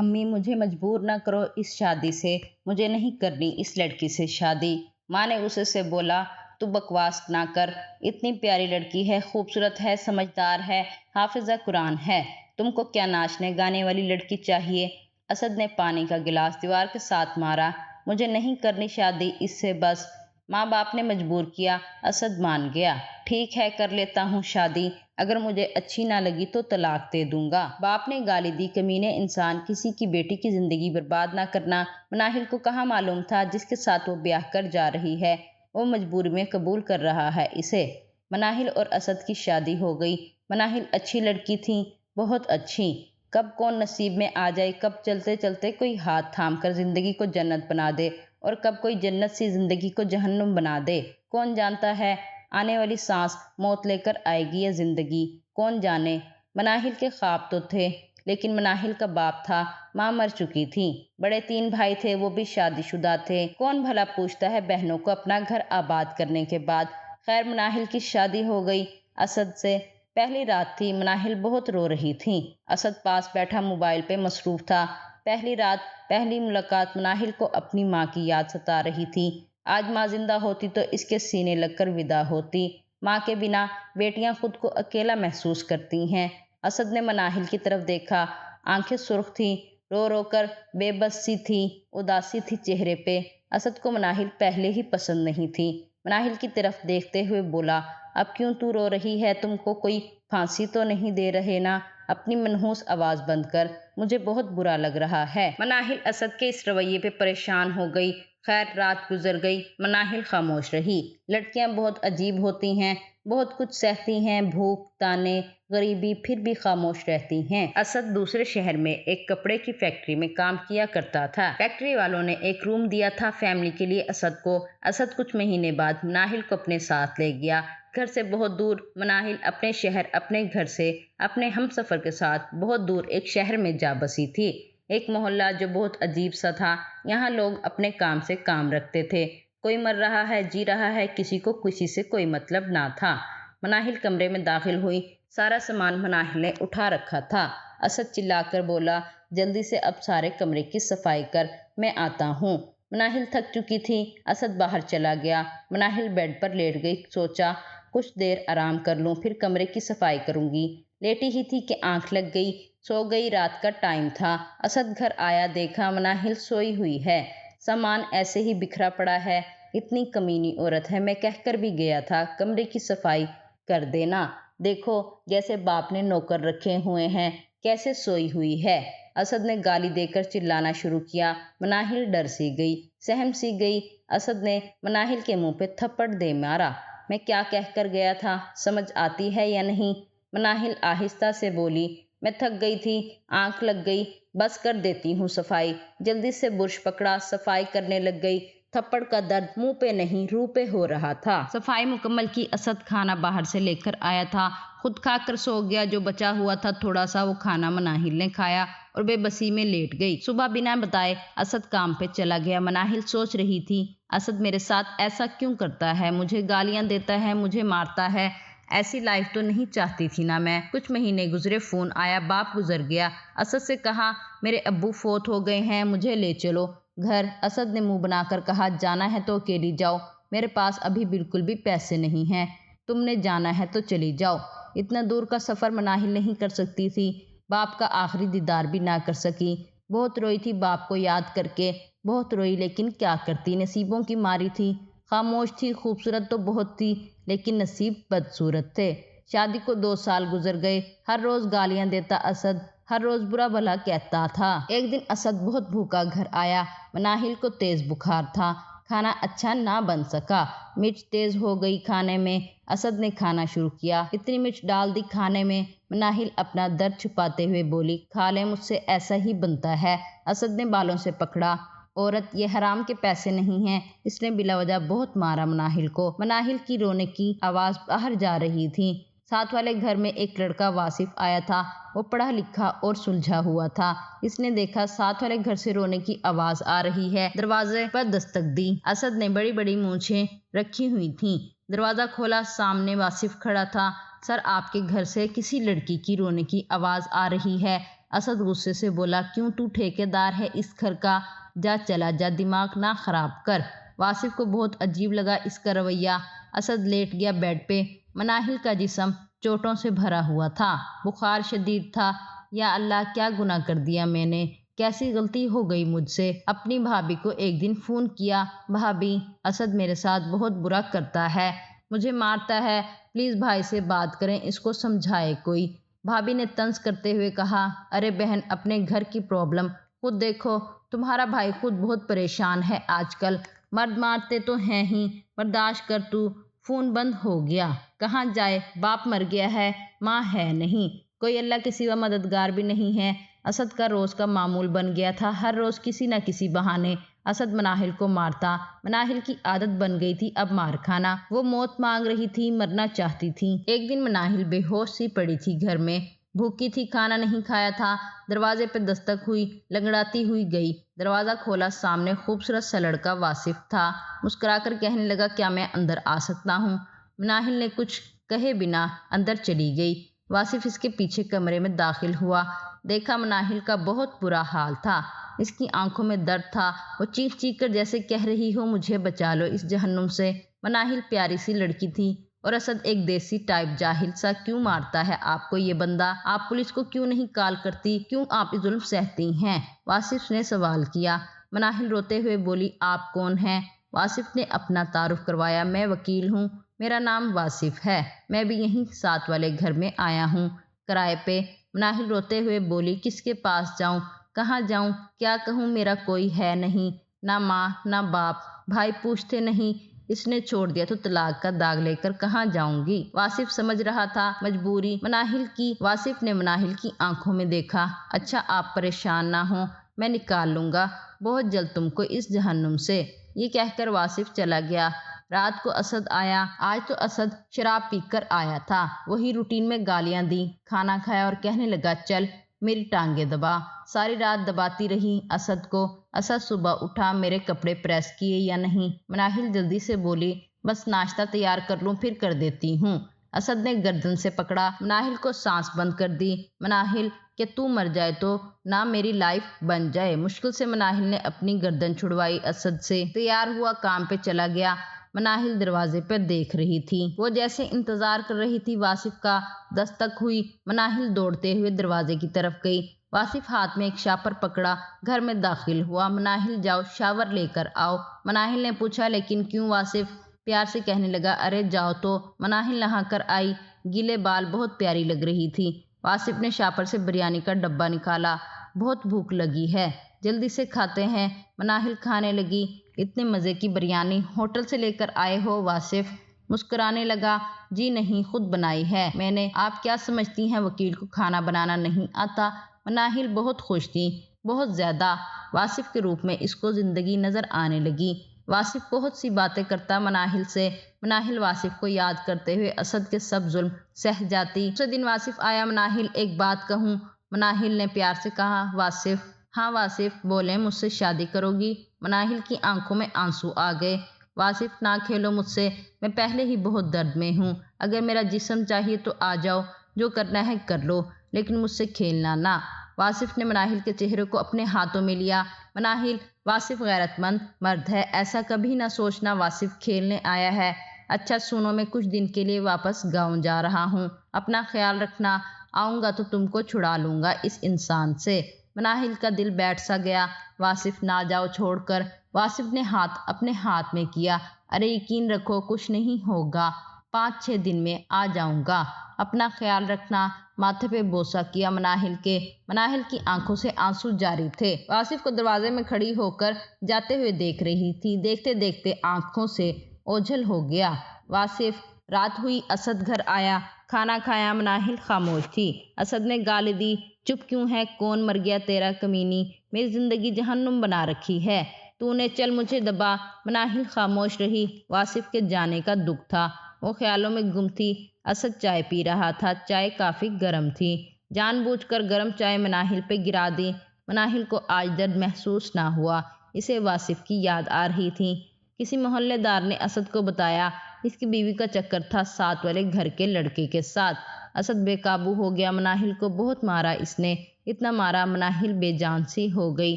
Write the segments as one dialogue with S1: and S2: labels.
S1: امی مجھے مجبور نہ کرو اس شادی سے، مجھے نہیں کرنی اس لڑکی سے شادی۔ ماں نے غصے سے بولا، تو بکواس نہ کر، اتنی پیاری لڑکی ہے، خوبصورت ہے، سمجھدار ہے، حافظہ قرآن ہے، تم کو کیا ناچنے گانے والی لڑکی چاہیے؟ اسد نے پانی کا گلاس دیوار کے ساتھ مارا۔ مجھے نہیں کرنی شادی اس سے بس۔ ماں باپ نے مجبور کیا، اسد مان گیا۔ ٹھیک ہے کر لیتا ہوں شادی، اگر مجھے اچھی نہ لگی تو طلاق دے دوں گا۔ باپ نے گالی دی، کمینے انسان، کسی کی بیٹی کی زندگی برباد نہ کرنا۔ مناہل کو کہاں معلوم تھا جس کے ساتھ وہ بیاہ کر جا رہی ہے وہ مجبوری میں قبول کر رہا ہے اسے۔ مناہل اور اسد کی شادی ہو گئی۔ مناہل اچھی لڑکی تھی، بہت اچھی۔ کب کون نصیب میں آ جائے، کب چلتے چلتے کوئی ہاتھ تھام کر زندگی کو جنت بنا دے اور کب کوئی جنت سی زندگی کو جہنم بنا دے، کون جانتا ہے؟ آنے والی سانس موت لے کر آئے گی یا زندگی، کون جانے۔ مناہل کے خواب تو تھے، لیکن مناہل کا باپ تھا، ماں مر چکی تھی، بڑے 3 بھائی تھے، وہ بھی شادی شدہ تھے۔ کون بھلا پوچھتا ہے بہنوں کو اپنا گھر آباد کرنے کے بعد۔ خیر مناہل کی شادی ہو گئی اسد سے۔ پہلی رات تھی، مناہل بہت رو رہی تھی۔ اسد پاس بیٹھا موبائل پہ مصروف تھا۔ پہلی رات، پہلی ملاقات، مناہل کو اپنی ماں کی یاد ستا رہی تھی۔ آج ماں زندہ ہوتی تو اس کے سینے لگ کر ودا ہوتی۔ ماں کے بنا بیٹیاں خود کو اکیلا محسوس کرتی ہیں۔ اسد نے مناہل کی طرف دیکھا، آنکھیں سرخ تھیں، رو رو کر بے بس سی تھی، اداسی تھی چہرے پہ۔ اسد کو مناہل پہلے ہی پسند نہیں تھی۔ مناہل کی طرف دیکھتے ہوئے بولا، اب کیوں تو رو رہی ہے، تم کو کوئی پھانسی تو نہیں دے رہے نا؟ اپنی منحوس آواز بند کر، مجھے بہت برا لگ رہا ہے۔ مناہل اسد کے اس رویے پہ پریشان ہو گئی۔ خیر رات گزر گئی، مناہل خاموش رہی۔ لڑکیاں بہت عجیب ہوتی ہیں، بہت کچھ سہتی ہیں، بھوک، تانے، غریبی، پھر بھی خاموش رہتی ہیں۔ اسد دوسرے شہر میں ایک کپڑے کی فیکٹری میں کام کیا کرتا تھا۔ فیکٹری والوں نے ایک روم دیا تھا فیملی کے لیے اسد کو۔ اسد کچھ مہینے بعد مناہل کو اپنے ساتھ لے گیا، گھر سے بہت دور۔ مناہل اپنے شہر، اپنے گھر سے، اپنے ہم سفر کے ساتھ بہت دور ایک شہر میں جا بسی تھی، ایک محلہ جو بہت عجیب سا تھا۔ یہاں لوگ اپنے کام سے کام رکھتے تھے، کوئی مر رہا ہے، جی رہا ہے، کسی کو کسی سے کوئی مطلب نہ تھا۔ مناہل کمرے میں داخل ہوئی، سارا سامان مناہل نے اٹھا رکھا تھا۔ اسد چلا کر بولا، جلدی سے اب سارے کمرے کی صفائی کر، میں آتا ہوں۔ مناہل تھک چکی تھی، اسد باہر چلا گیا۔ مناہل بیڈ پر لیٹ گئی، سوچا کچھ دیر آرام کر لوں، پھر کمرے کی صفائی کروں گی۔ لیٹی ہی تھی کہ آنکھ لگ گئی، سو گئی، رات کا ٹائم تھا۔ اسد گھر آیا، دیکھا مناہل سوئی ہوئی ہے، سامان ایسے ہی بکھرا پڑا ہے۔ اتنی کمینی عورت ہے، میں کہہ کر بھی گیا تھا کمرے کی صفائی کر دینا، دیکھو جیسے باپ نے نوکر رکھے ہوئے ہیں، کیسے سوئی ہوئی ہے۔ اسد نے گالی دے کر چلانا شروع کیا۔ مناہل ڈر سی گئی، سہم سی گئی۔ اسد نے مناہل کے منہ پہ تھپڑ دے مارا۔ میں کیا کہہ کر گیا تھا، سمجھ آتی ہے یا نہیں؟ مناہل آہستہ سے بولی، میں تھک گئی تھی، آنکھ لگ گئی، بس کر دیتی ہوں صفائی۔ جلدی سے برش پکڑا، صفائی کرنے لگ گئی۔ تھپڑ کا درد منہ پہ نہیں روح پہ ہو رہا تھا۔ صفائی مکمل کی۔ اسد کھانا باہر سے لے کر آیا تھا، خود کھا کر سو گیا۔ جو بچا ہوا تھا تھوڑا سا، وہ کھانا مناہل نے کھایا اور بے بسی میں لیٹ گئی۔ صبح بنا بتائے اسد کام پہ چلا گیا۔ مناہل سوچ رہی تھی، اسد میرے ساتھ ایسا کیوں کرتا ہے، مجھے گالیاں دیتا ہے، مجھے مارتا ہے، ایسی لائف تو نہیں چاہتی تھی نا میں۔ کچھ مہینے گزرے، فون آیا، باپ گزر گیا۔ اسد سے کہا، میرے ابو فوت ہو گئے ہیں، مجھے لے چلو گھر۔ اسد نے منہ بنا کر کہا، جانا ہے تو اکیلی جاؤ، میرے پاس ابھی بالکل بھی پیسے نہیں ہیں، تم نے جانا ہے تو چلی جاؤ۔ اتنا دور کا سفر مناہل نہیں کر سکتی تھی، باپ کا آخری دیدار بھی نہ کر سکی۔ بہت روئی تھی باپ کو یاد کر کے، بہت روئی، لیکن کیا کرتی، نصیبوں کی ماری تھی۔ خاموش تھی، خوبصورت تو بہت تھی، لیکن نصیب بدصورت تھے۔ شادی کو 2 سال گزر گئے۔ ہر روز گالیاں دیتا اسد، ہر روز برا بھلا کہتا تھا۔ ایک دن اسد بہت بھوکا گھر آیا۔ مناہل کو تیز بخار تھا، کھانا اچھا نہ بن سکا، مرچ تیز ہو گئی کھانے میں۔ اسد نے کھانا شروع کیا، اتنی مرچ ڈال دی کھانے میں۔ مناہل اپنا درد چھپاتے ہوئے بولی، کھا لے، مجھ سے ایسا ہی بنتا ہے۔ اسد نے بالوں سے پکڑا، عورت، یہ حرام کے پیسے نہیں ہیں۔ اس نے بلا وجہ بہت مارا مناہل کو۔ مناہل کی رونے کی آواز باہر جا رہی تھی۔ ساتھ والے گھر میں ایک لڑکا واصف آیا تھا، وہ پڑھا لکھا اور سلجھا ہوا تھا۔ اس نے دیکھا ساتھ والے گھر سے رونے کی آواز آ رہی ہے، دروازے پر دستک دی۔ اسد نے بڑی بڑی مونچھیں رکھی ہوئی تھیں، دروازہ کھولا، سامنے واصف کھڑا تھا۔ سر، آپ کے گھر سے کسی لڑکی کی رونے کی آواز آ رہی ہے، اسد غصے سے بولا کیوں تو ٹھیکیدار ہے اس گھر کا، جا چلا جا، دماغ نہ خراب کر۔ واصف کو بہت عجیب لگا اس کا رویہ۔ اسد لیٹ گیا بیڈ پہ۔ مناہل کا جسم چوٹوں سے بھرا ہوا تھا، بخار شدید تھا۔ یا اللہ، کیا گناہ کر دیا میں نے، کیسی غلطی ہو گئی مجھ سے۔ اپنی بھابھی کو ایک دن فون کیا، بھابھی اسد میرے ساتھ بہت برا کرتا ہے، مجھے مارتا ہے، پلیز بھائی سے بات کریں، اس کو سمجھائے کوئی۔ بھابھی نے طنز کرتے ہوئے کہا، ارے بہن، اپنے گھر کی پرابلم خود دیکھو، تمہارا بھائی خود بہت پریشان ہے آج کل، مرد مارتے تو ہیں ہی، برداشت کر تو۔ فون بند ہو گیا۔ کہاں جائے، باپ مر گیا ہے، ماں ہے نہیں، کوئی اللہ کے سوا مددگار بھی نہیں ہے۔ اسد کا روز کا معمول بن گیا تھا، ہر روز کسی نہ کسی بہانے اسد مناہل کو مارتا۔ مناہل کی عادت بن گئی تھی اب مار کھانا، وہ موت مانگ رہی تھی، مرنا چاہتی تھی۔ ایک دن مناہل بے ہوش سی پڑی تھی گھر میں، بھوکی تھی، کھانا نہیں کھایا تھا۔ دروازے پہ دستک ہوئی، لنگڑاتی ہوئی گئی، دروازہ کھولا، سامنے خوبصورت سا لڑکا واصف تھا۔ مسکرا کر کہنے لگا، کیا میں اندر آ سکتا ہوں؟ مناہل نے کچھ کہے بنا اندر چلی گئی۔ واصف اس کے پیچھے کمرے میں داخل ہوا، دیکھا مناہل کا بہت برا حال تھا، اس کی آنکھوں میں درد تھا، وہ چیخ چیخ کر جیسے کہہ رہی ہو، مجھے بچا لو اس جہنم سے۔ مناہل پیاری سی لڑکی تھی، اور اسد ایک دیسی ٹائپ جاہل سا، کیوں مارتا ہے آپ کو یہ بندہ؟ آپ پولیس کو کیوں نہیں کال کرتی؟ کیوں آپ ظلم سہتی ہیں؟ واصف نے سوال کیا۔ مناہل روتے ہوئے بولی، آپ کون ہیں؟ واصف نے اپنا تعارف کروایا، میں وکیل ہوں، میرا نام واصف ہے، میں بھی یہیں ساتھ والے گھر میں آیا ہوں کرائے پہ۔ مناہل روتے ہوئے بولی، کس کے پاس جاؤں، کہاں جاؤں، کیا کہوں، میرا کوئی ہے نہیں، نہ ماں نہ باپ، بھائی پوچھتے نہیں، اس نے چھوڑ دیا تو طلاق کا داغ لے کر کہاں جاؤں گی؟ واصف سمجھ رہا تھا مجبوری مناہل کی۔ واصف نے مناہل کی آنکھوں میں دیکھا، اچھا آپ پریشان نہ ہوں، میں نکال لوں گا بہت جلد تم کو اس جہنم سے۔ یہ کہہ کر واصف چلا گیا۔ رات کو اسد آیا۔ آج تو اسد شراب پی کر آیا تھا، وہی روٹین میں گالیاں دی، کھانا کھایا اور کہنے لگا، چل میری ٹانگیں دبا۔ ساری رات دباتی رہی اسد کو۔ اسد صبح اٹھا، میرے کپڑے پریس کیے یا نہیں؟ مناہل جلدی سے بولی، بس ناشتہ تیار کر لوں پھر کر دیتی ہوں۔ اسد نے گردن سے پکڑا، مناہل کو سانس بند کر دی۔ مناہل، کہ تو مر جائے تو نہ میری لائف بن جائے۔ مشکل سے مناہل نے اپنی گردن چھڑوائی اسد سے، تیار ہوا، کام پہ چلا گیا۔ مناہل دروازے پر دیکھ رہی تھی، وہ جیسے انتظار کر رہی تھی واصف کا۔ دستک ہوئی، مناہل دوڑتے ہوئے دروازے کی طرف گئی۔ واصف ہاتھ میں ایک شاپر پکڑا گھر میں داخل ہوا۔ مناہل، جاؤ شاور لے کر آؤ۔ مناہل نے پوچھا، لیکن کیوں؟ واصف پیار سے کہنے لگا، ارے جاؤ تو۔ مناہل نہا کر آئی، گیلے بال، بہت پیاری لگ رہی تھی۔ واصف نے شاپر سے بریانی کا ڈبہ نکالا، بہت بھوک لگی ہے، جلدی سے کھاتے ہیں۔ مناہل کھانے لگی، اتنے مزے کی بریانی ہوٹل سے لے کر آئے ہو؟ واصف مسکرانے لگا، جی نہیں، خود بنائی ہے میں نے۔ آپ کیا سمجھتی ہیں وکیل کو کھانا بنانا نہیں آتا؟ مناہل بہت خوش تھی، بہت زیادہ۔ واصف کے روپ میں اس کو زندگی نظر آنے لگی۔ واصف بہت سی باتیں کرتا مناہل سے۔ مناہل واصف کو یاد کرتے ہوئے اسد کے سب ظلم سہ جاتی۔ دوسرے دن واصف آیا، مناہل ایک بات کہوں؟ مناہل نے پیار سے کہا۔ واصف، ہاں واصف بولیں، مجھ سے شادی کرو گی؟ مناہل کی آنکھوں میں آنسو آ گئے۔ واصف، نہ کھیلو مجھ سے، میں پہلے ہی بہت درد میں ہوں، اگر میرا جسم چاہیے تو آ جاؤ، جو کرنا ہے کر لو، لیکن مجھ سے کھیلنا نہ۔ واصف نے مناہل کے چہرے کو اپنے ہاتھوں میں لیا۔ مناہل، واصف غیرت مند مرد ہے، ایسا کبھی نہ سوچنا واصف کھیلنے آیا ہے۔ اچھا سنو، میں کچھ دن کے لیے واپس گاؤں جا رہا ہوں، اپنا خیال رکھنا، آؤں گا تو تم کو چھڑا لوں گا اس انسان سے۔ مناہل کا دل بیٹھ سا گیا، واصف نہ جاؤ چھوڑ کر۔ واصف نے ہاتھ اپنے ہاتھ میں کیا، ارے یقین رکھو کچھ نہیں ہوگا، 5-6 دن میں آ جاؤں گا، اپنا خیال رکھنا۔ ماتھے پہ بوسہ کیا مناہل کے۔ مناہل کی آنکھوں سے آنسو جاری تھے، واصف کو دروازے میں کھڑی ہو کر جاتے ہوئے دیکھ رہی تھی، دیکھتے دیکھتے آنکھوں سے اوجھل ہو گیا۔ واصف، رات ہوئی، اسد گھر آیا، کھانا کھایا۔ مناہل خاموش تھی۔ اسد نے گالی دی، چپ کیوں ہے، کون مر گیا تیرا کمینی، میری زندگی جہنم بنا رکھی ہے تو نے، چل مجھے دبا۔ مناہل خاموش رہی، واصف کے جانے کا دکھ تھا، وہ خیالوں میں گم تھی۔ اسد چائے پی رہا تھا، چائے کافی گرم تھی، جان بوجھ کر گرم چائے مناہل پہ گرا دی۔ مناہل کو آج درد محسوس نہ ہوا، اسے واصف کی یاد آ رہی تھی۔ کسی محلے دار نے اسد کو بتایا، اس کی بیوی کا چکر تھا ساتھ والے گھر کے لڑکے کے ساتھ۔ اسد بے قابو ہو گیا، مناہل کو بہت مارا اس نے، اتنا مارا مناہل بے جان سی ہو گئی۔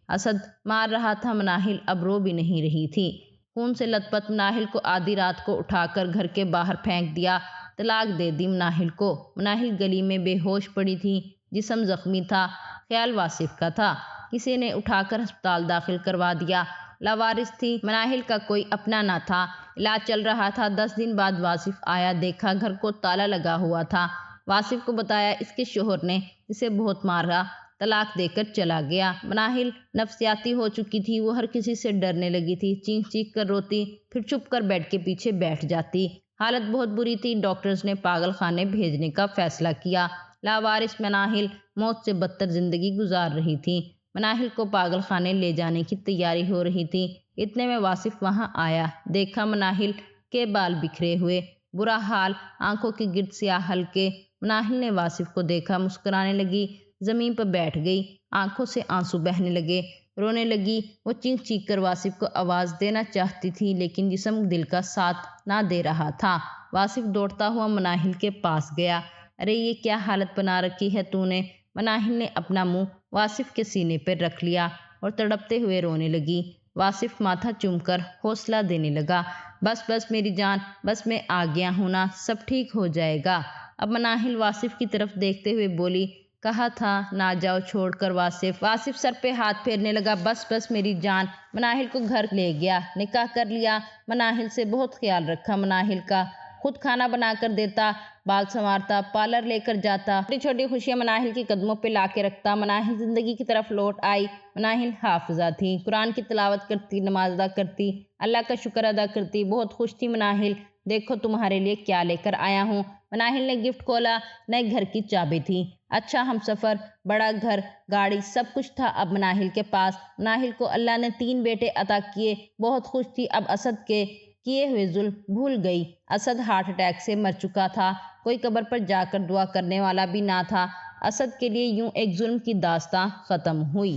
S1: اسد مار رہا تھا، مناہل اب رو بھی نہیں رہی تھی۔ خون سے لت پت مناہل کو آدھی رات کو اٹھا کر گھر کے باہر پھینک دیا، طلاق دے دی مناہل کو۔ مناہل گلی میں بے ہوش پڑی تھی، جسم زخمی تھا، خیال واصف کا تھا۔ کسی نے اٹھا کر ہسپتال داخل کروا دیا۔ لاوارث تھی، مناہل کا کوئی اپنا نہ تھا، علاج چل رہا تھا۔ 10 دن بعد واصف آیا، دیکھا گھر کو تالا لگا ہوا تھا۔ واصف کو بتایا اس کے شوہر نے اسے بہت مارا، طلاق دے کر چلا گیا۔ مناہل نفسیاتی ہو چکی تھی، وہ ہر کسی سے ڈرنے لگی تھی، چیخ چیخ کر روتی، پھر چھپ کر بیڈ کے پیچھے بیٹھ جاتی۔ حالت بہت بری تھی، ڈاکٹرز نے پاگل خانے بھیجنے کا فیصلہ کیا۔ لاوارث مناہل موت سے بدتر زندگی گزار رہی تھی۔ مناہل کو پاگل خانے لے جانے کی تیاری ہو رہی تھی، اتنے میں واصف وہاں آیا، دیکھا مناہل کے بال بکھرے ہوئے، برا حال، آنکھوں کے گرد سیاہ حلقے۔ مناہل نے واصف کو دیکھا، مسکرانے لگی، زمین پر بیٹھ گئی، آنکھوں سے آنسو بہنے لگے، رونے لگی۔ وہ چیخ چیخ کر واصف کو آواز دینا چاہتی تھی، لیکن جسم دل کا ساتھ نہ دے رہا تھا۔ واصف دوڑتا ہوا مناہل کے پاس گیا۔ ارے یہ کیا حالت بنا رکھی ہے تو نے؟ مناہل نے اپنا منہ واصف کے سینے پر رکھ لیا اور تڑپتے ہوئے رونے لگی۔ واصف ماتھا چوم کر حوصلہ دینے لگا، بس بس میری جان، بس میں آ گیا ہوں نا، سب ٹھیک ہو جائے گا۔ اب مناہل واصف کی طرف دیکھتے ہوئے بولی، کہا تھا نہ جاؤ چھوڑ کر واصف۔ واصف سر پہ ہاتھ پھیرنے لگا، بس بس میری جان۔ مناہل کو گھر لے گیا، نکاح کر لیا، مناہل سے بہت خیال رکھا مناہل کا، خود کھانا بنا کر دیتا، بال سنوارتا، پارلر لے کر جاتا، چھوٹی چھوٹی خوشیاں مناہل کے قدموں پہ لا کے رکھتا۔ مناہل زندگی کی طرف لوٹ آئی۔ مناہل حافظہ تھی، قرآن کی تلاوت کرتی، نماز ادا کرتی، اللہ کا شکر ادا کرتی، بہت خوش تھی مناہل۔ دیکھو تمہارے لیے کیا لے کر آیا ہوں۔ مناہل نے گفٹ کھولا، نئے گھر کی چابی تھی، اچھا ہمسفر، بڑا گھر، گاڑی، سب کچھ تھا اب مناہل کے پاس۔ مناہل کو اللہ نے 3 بیٹے عطا کیے، بہت خوش تھی اب اسد کے کیے ہوئے ظلم بھول گئی۔ اسد ہارٹ اٹیک سے مر چکا تھا، کوئی قبر پر جا کر دعا کرنے والا بھی نہ تھا۔ اسد کے لیے یوں ایک ظلم کی داستاں ختم ہوئی۔